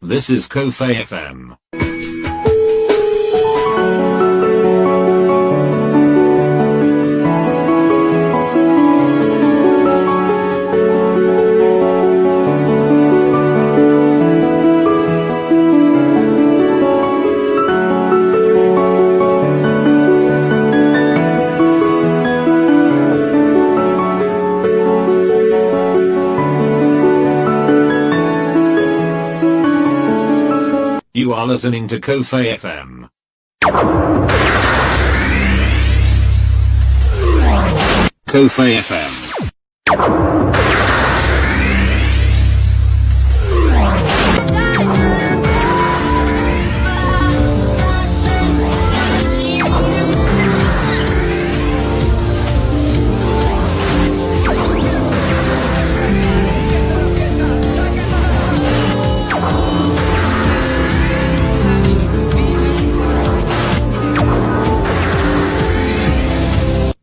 This is COFAI FM. You are listening to COFAI FM. COFAI FM.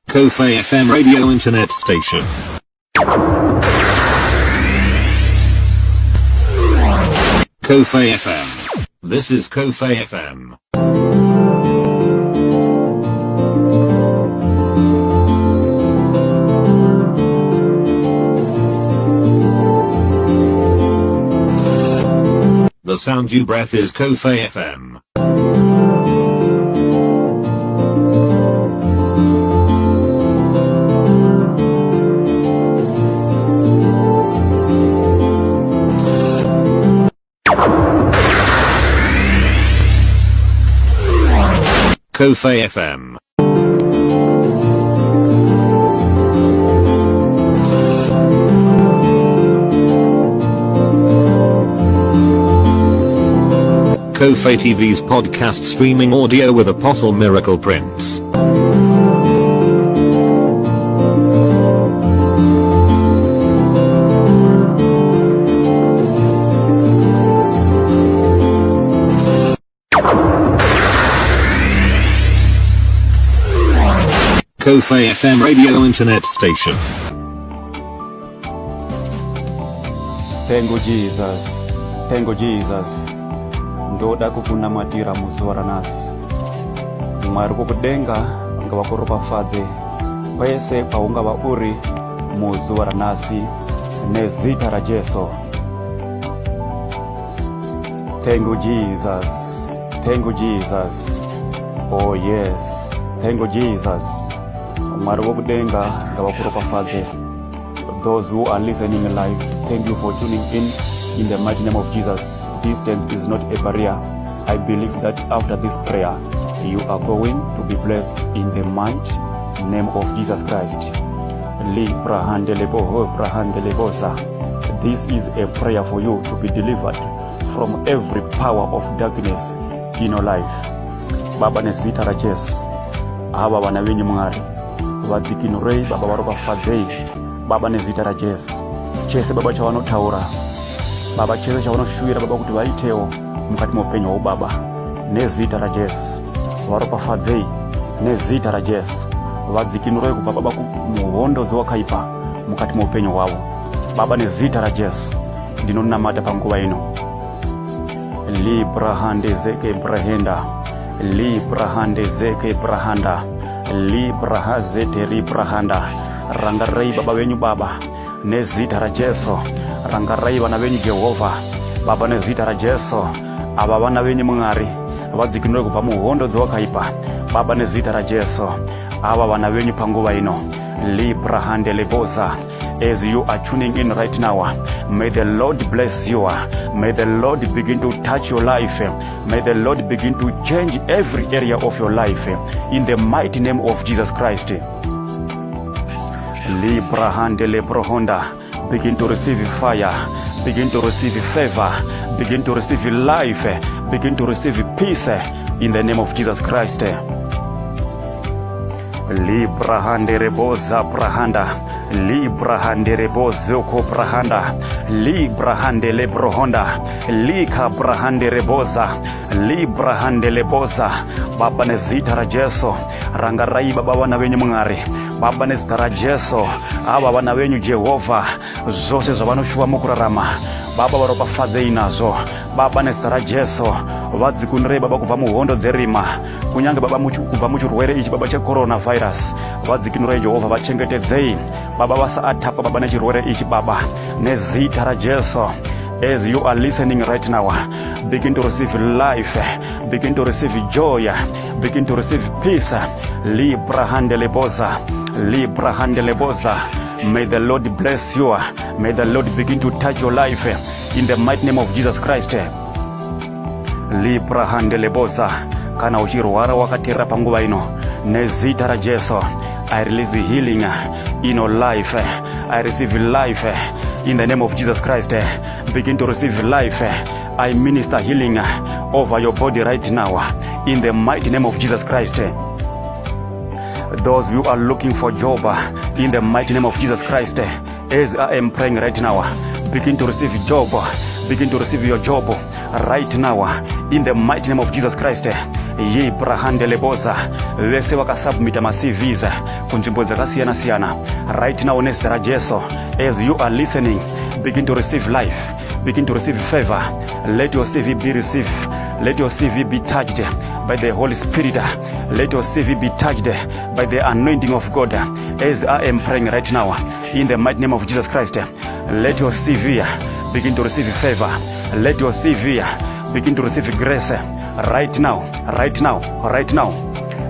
COFAI FM Radio Internet Station. COFAI FM. This is COFAI FM. The sound you breath is COFAI FM. COFAI FM. COFAI TV's podcast streaming audio with Apostle Miracle Prince. COFAI FM Radio Internet Station. Thank you Jesus. Thank you Jesus. Ndoda kukunamatira muzuva ranhasi. Mwari kukudenga ngavakuropafadze pese paungava uri muzuva ranhasi nezita raJesu. Thank you Jesus. Thank you Jesus. Oh yes. Thank you Jesus. Mwari wokudenga ngavakuropafadze. Those who are listening live, thank you for tuning in the mighty name of Jesus. Distance is not a barrier. I believe that after this prayer, you are going to be blessed in the mighty name of Jesus Christ. This is a prayer for you to be delivered from every power of darkness in your life. Baba nezita raJesu, ava vana venyu Mwari vadzikinurei Baba varopafadzei Baba nezita raJesu. Chese Baba chavanotaura Baba, chese chavanoshuvira Baba kuti vaitewo mukati meupenyu hwavo Baba nezita raJesu varopafadzei nezita raJesu. Vadzikinurei kubva Baba kumuhondo dzowakaipa mukati meupenyu hwavo Baba nezita raJesu. Ndinonamata panguva ino. Librahande zeke brahenda, librahande zeke brahanda, librahazete librahanda. Rangarai Baba venyu Baba nezita raJesu. Rangarai vana venyu Jehova Baba nezita raJesu. Ava vana venyu Mwari vadzikinure kubva muhondo dzowakaipa Baba nezita raJesu. Ava vana venyu panguva ino. Librahande lebosa. As you are tuning in right now, may the Lord bless you. May the Lord begin to touch your life. May the Lord begin to change every area of your life in the mighty name of Jesus Christ. Librahande lebrohonda. Begin to receive fire. Begin to receive favor. Begin to receive life. Begin to receive peace in the name of Jesus Christ. Libra handereboza brahanda, Libra handerebozo brahanda, Libra handelebrohonda, Lika brahandereboza, Libra handeleboza. Baba nezita rajeso, rangarai baba wana wenyu mungari, Baba nezita rajeso, aba wana wenyu Jehova, zose zavanoshuwa mukurarama, Baba waropafadze inazo, Baba nezita rajeso, vadzikunire Baba kubva muhondo dzerima, kunyange Baba kubva muchirwere ichi Baba coronavirus, vadzikinure Jehova vachengetedzei, Baba vasaatapwa Baba nechirwere ichi Baba, nezita rajeso. As you are listening right now, begin to receive life, begin to receive joy, begin to receive peace. Libra handeleboza, Libra handeleboza. May the Lord bless you. May the Lord begin to touch your life in the mighty name of Jesus Christ. Libra handeleboza. Kana uchirwara wakatera panguva ino, nezita ra Jesu, I release healing in your life. I receive life in the name of Jesus Christ. Begin to receive life. I minister healing over your body right now in the mighty name of Jesus Christ. Those who are looking for job, in the mighty name of Jesus Christ, as I am praying right now, begin to receive job. Begin to receive your job right now in the mighty name of Jesus Christ. Ye brahandeleboza, vese wakasubmita CVs kunzvimbo dzakasiyana siyana right now nezita ra Jesu. As you are listening, begin to receive life, begin to receive favor. Let your CV be received, let your CV be touched by the Holy Spirit, let your CV be touched by the anointing of God. As I am praying right now in the mighty name of Jesus Christ, let your CV begin to receive favor, let your CV begin to receive grace right now, right now, right now.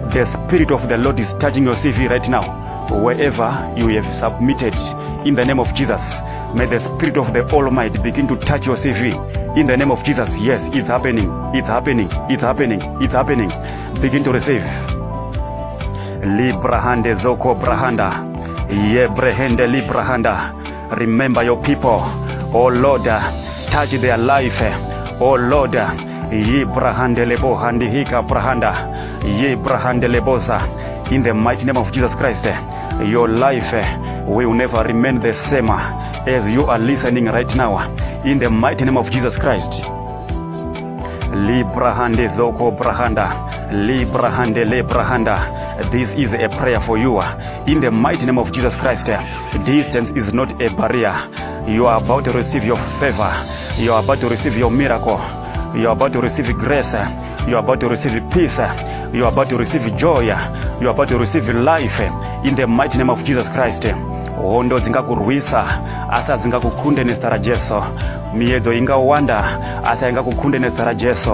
The Spirit of the Lord is touching your CV right now, wherever you have submitted in the name of Jesus. May the Spirit of the Almighty begin to touch your CV in the name of Jesus. Yes, it's happening, it's happening, it's happening, it's happening. Begin to receive. Librahande zoko brahanda, yebrehende librahanda. Remember your people, oh Lord, touch their life, oh Lord. Ye brahandelebo handihika brahanda, ye brahandeleboza. In the mighty name of Jesus Christ, your life will never remain the same as you are listening right now. In the mighty name of Jesus Christ. Librahande zoko brahanda, librahande le brahanda. This is a prayer for you. In the mighty name of Jesus Christ, distance is not a barrier. You are about to receive your favor. You are about to receive your miracle. You are about to receive grace. You are about to receive peace. You are about to receive joy. You are about to receive life in the mighty name of Jesus Christ. Hondo dzingakurwisa asa dzingakukunde nezita ra Jesu. Miedzo ingawanda asa ingakukunde nezita ra Jesu.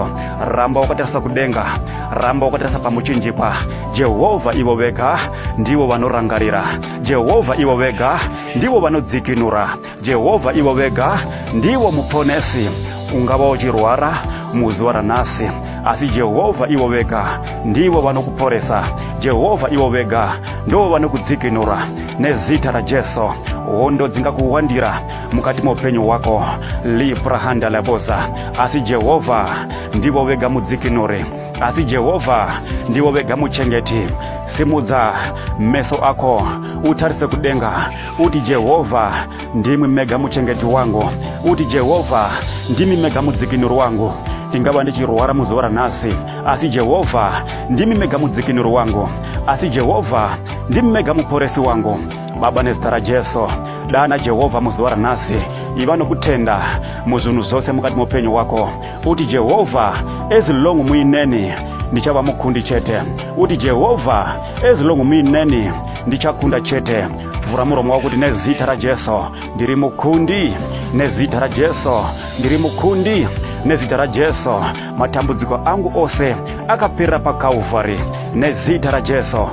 Ramba wakatarisa kudenga, ramba wakatarisa pamuchinjikwa. Jehova ivo vega ndivo vanorangarira, Jehova ivo vega ndivo vanodzikinura, Jehova ivo vega ndivo muponesi. Ungava uchirwara muzuva ranhasi, asi Jehova ivo vega ndivo vanokuporesa, Jehova ivo vega ndivo vanokudzikinura nezita ra Jesu. Hondo dzingakuwandira mukati muupenyu wako, librahanda laboza, asi Jehova ndivo vega mudzikinuri, asi Jehova ndivo vega muchengeti. Simudza meso ako utarise kudenga, uti Jehova ndimi mega muchengeti wangu, uti Jehova ndimi mega mudzikinuri wangu. Ingava ndichirwara muzuva ranhasi, asi Jehova ndimi mega mudzikinuri wangu, asi Jehova ndimi mega muporesi wangu. Baba nezita ra Jesu, dana Jehova muzuva ranhasi, iva nokutenda muzvinhu zvose mukati muupenyu wako. Uti Jehova, as long muineni ndichava mukundi chete. Uti Jehova, as long muineni ndichakunda chete. Vhura muromo wako kuti nezita ra Jesu ndiri mukundi, nezita ra Jesu ndiri mukundi, nezita ra Jesu matambudziko angu ose akaperera paKalvari, nezita ra Jesu.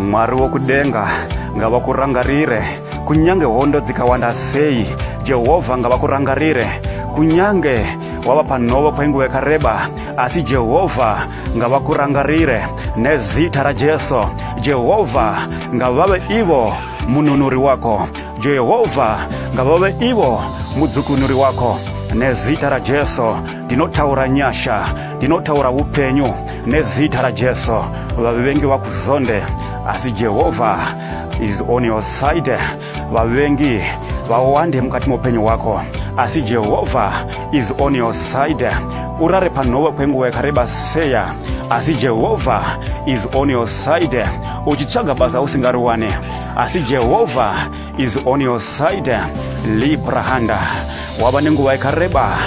Mwari wokudenga ngavakurangarire, kunyange hondo dzikawanda sei, Jehova ngavakurangarire. Kunyange wava panhova kwenguva yakareba, asi Jehova ngavakurangarire nezita ra Jesu. Jehova ngavave ivo mununuri wako, Jehova ngavave ivo mudzukunuri wako, nezita ra Jesu. Ndinotaura nyasha, ndinotaura upenyu nezita raJesu. Vavengi vakuzonde asi Jehovha is on your side. Vavengi vawande mukati mupenyu wako asi Jehovha is on your side. Urare panova kwenguva yakareba seya asi Jehovha is on your side. Uchitsvaga basa usingariwane asi Jehovha is on your side. Librahanda wava nenguva yakareba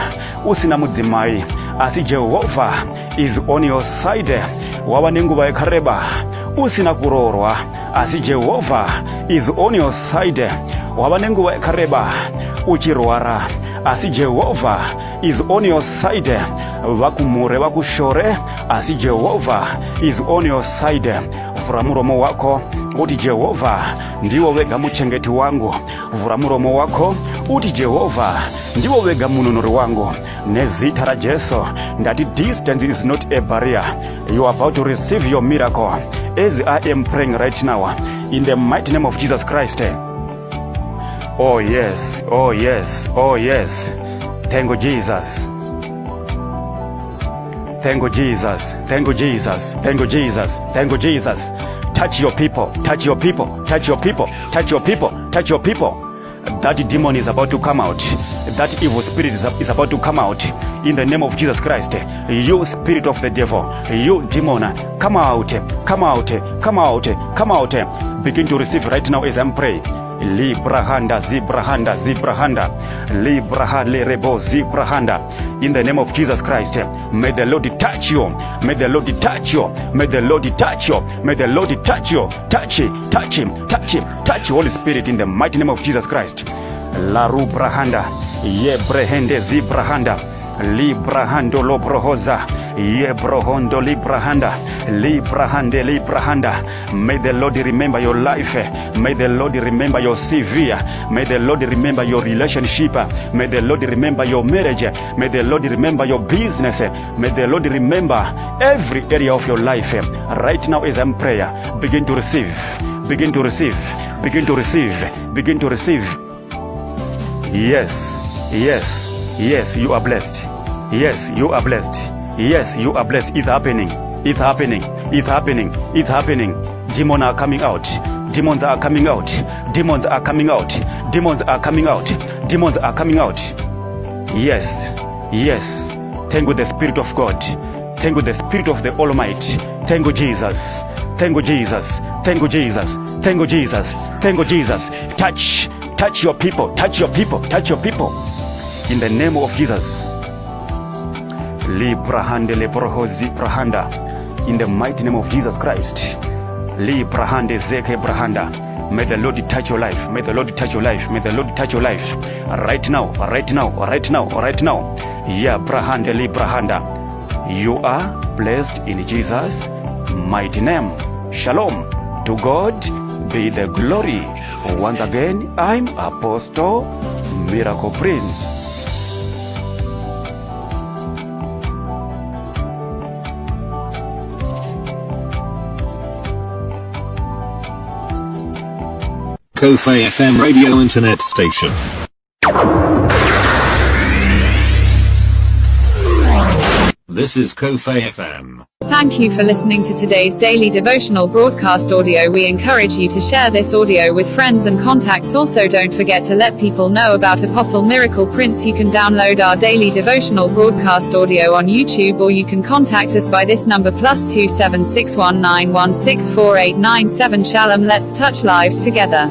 usina mudzimai asi Jehovha is on your side. Wava nenguva yakareba usina kuroorwa asi Jehovha is on your side. Wava nenguva yakareba uchirwara asi Jehovha is on your side. Vakumure vakushore asi Jehovha is on your side. Vura muromo wako uti Jehovha ndiwo wega muchengeti wangu. Vura muromo wako uti Jehovha ndiwo wega mununuri wangu. Nezita raJesu ndati distance is not a barrier. You are about to receive your miracle as I am praying right now in the mighty name of Jesus Christ. Oh yes, oh yes, oh yes. Thank you, Jesus. Thank you, Jesus. Thank you, Jesus. Thank you, Jesus. Thank you, Jesus. Touch your people. Touch your people. Touch your people. Touch your people. Touch your people. That demon is about to come out. That evil spirit is about to come out in the name of Jesus Christ. You spirit of the devil, you demon, come out, come out, come out, come out. Begin to receive right now as I'm praying. Librahanda, zibrahanda, zibrahanda, librahale rebo, zibrahanda. In the name of Jesus Christ, may the Lord touch you. May the Lord touch you. May the Lord touch you. May the Lord touch you. Touch it, touch him, touch him, touch Holy Spirit in the mighty name of Jesus Christ. La rubrahanda, ye brehende zibrahanda, librahando lobrohoza. Yebrohondo librahanda, librahande librahanda. May the Lord remember your life. May the Lord remember your CV. May the Lord remember your relationship. May the Lord remember your marriage. May the Lord remember your business. May the Lord remember every area of your life. Right now as I'm prayer, begin to receive. Begin to receive. Begin to receive. Begin to receive. Yes, yes, yes, you are blessed. Yes, you are blessed. Yes, you are blessed. It's happening. It's happening. It's happening. It's happening. Demons are coming out. Demons are coming out. Demons are coming out. Demons are coming out. Demons are coming out. Yes. Yes. Thank you, the Spirit of God. Thank you, the Spirit of the Almighty. Thank you, Jesus. Thank you, Jesus. Thank you, Jesus. Thank you, Jesus. Thank you, Jesus. Touch your people. Touch your people. Touch your people. In the name of Jesus. Librahande lebrohozi brahanda. In the mighty name of Jesus Christ. Librahande zeke brahanda. May the Lord touch your life. May the Lord touch your life. May the Lord touch your life. Right now, right now, right now, right now. Ya brahande librahanda. You are blessed in Jesus' mighty name. Shalom. To God be the glory. Once again, I'm Apostle Miracle Prince. COFAI FM Radio Internet Station. This is COFAI FM. Thank you for listening to today's daily devotional broadcast audio. We encourage you to share this audio with friends and contacts. Also, don't forget to let people know about Apostle Miracle Prince. You can download our daily devotional broadcast audio on YouTube, or you can contact us by this number +27619164897. Shalom. Let's touch lives together.